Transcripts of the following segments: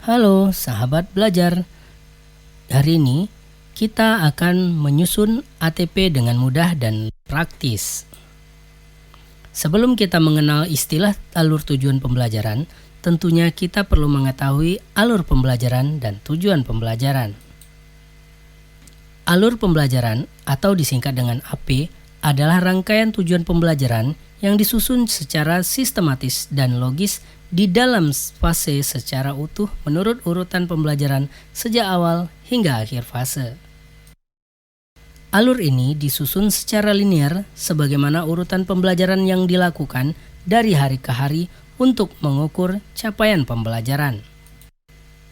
Halo sahabat belajar, hari ini kita akan menyusun ATP dengan mudah dan praktis. Sebelum kita mengenal istilah alur tujuan pembelajaran, tentunya kita perlu mengetahui alur pembelajaran dan tujuan pembelajaran. Alur pembelajaran atau disingkat dengan AP adalah rangkaian tujuan pembelajaran yang disusun secara sistematis dan logis di dalam fase secara utuh menurut urutan pembelajaran sejak awal hingga akhir fase. Alur ini disusun secara linear sebagaimana urutan pembelajaran yang dilakukan dari hari ke hari untuk mengukur capaian pembelajaran.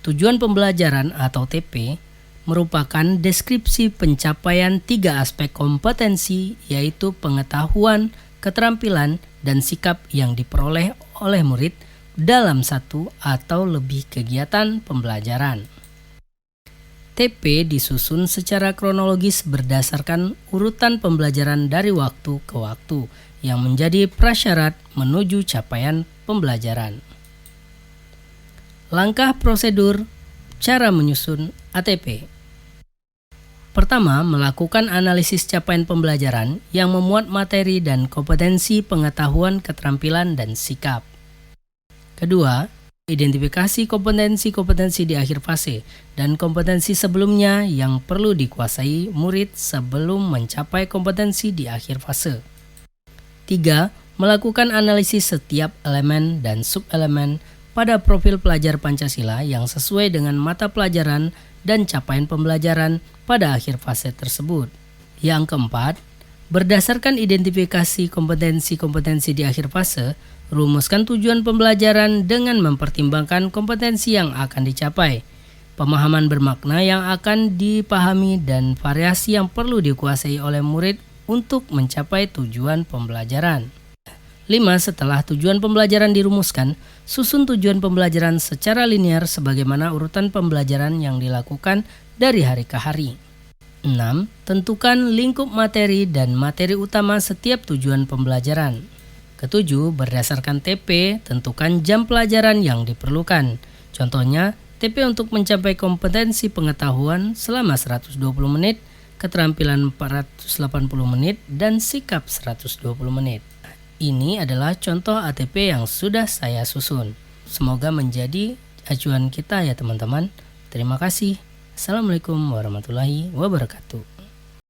Tujuan pembelajaran atau TP merupakan deskripsi pencapaian 3 aspek kompetensi, yaitu pengetahuan, keterampilan, dan sikap yang diperoleh oleh murid dalam satu atau lebih kegiatan pembelajaran. TP disusun secara kronologis berdasarkan urutan pembelajaran dari waktu ke waktu yang menjadi prasyarat menuju capaian pembelajaran. Langkah prosedur cara menyusun ATP. Pertama, melakukan analisis capaian pembelajaran yang memuat materi dan kompetensi pengetahuan, keterampilan, dan sikap. Kedua, identifikasi kompetensi-kompetensi di akhir fase dan kompetensi sebelumnya yang perlu dikuasai murid sebelum mencapai kompetensi di akhir fase. 3. Melakukan analisis setiap elemen dan subelemen pada profil pelajar Pancasila yang sesuai dengan mata pelajaran dan capaian pembelajaran pada akhir fase tersebut. Yang keempat, berdasarkan identifikasi kompetensi-kompetensi di akhir fase, rumuskan tujuan pembelajaran dengan mempertimbangkan kompetensi yang akan dicapai, pemahaman bermakna yang akan dipahami, dan variasi yang perlu dikuasai oleh murid untuk mencapai tujuan pembelajaran. 5. Setelah tujuan pembelajaran dirumuskan, susun tujuan pembelajaran secara linear sebagaimana urutan pembelajaran yang dilakukan dari hari ke hari. 6. Tentukan lingkup materi dan materi utama setiap tujuan pembelajaran. Ketujuh, berdasarkan TP, tentukan jam pelajaran yang diperlukan. Contohnya, TP untuk mencapai kompetensi pengetahuan selama 120 menit, keterampilan 480 menit, dan sikap 120 menit. Ini adalah contoh ATP yang sudah saya susun. Semoga menjadi acuan kita ya teman-teman. Terima kasih. Assalamualaikum warahmatullahi wabarakatuh.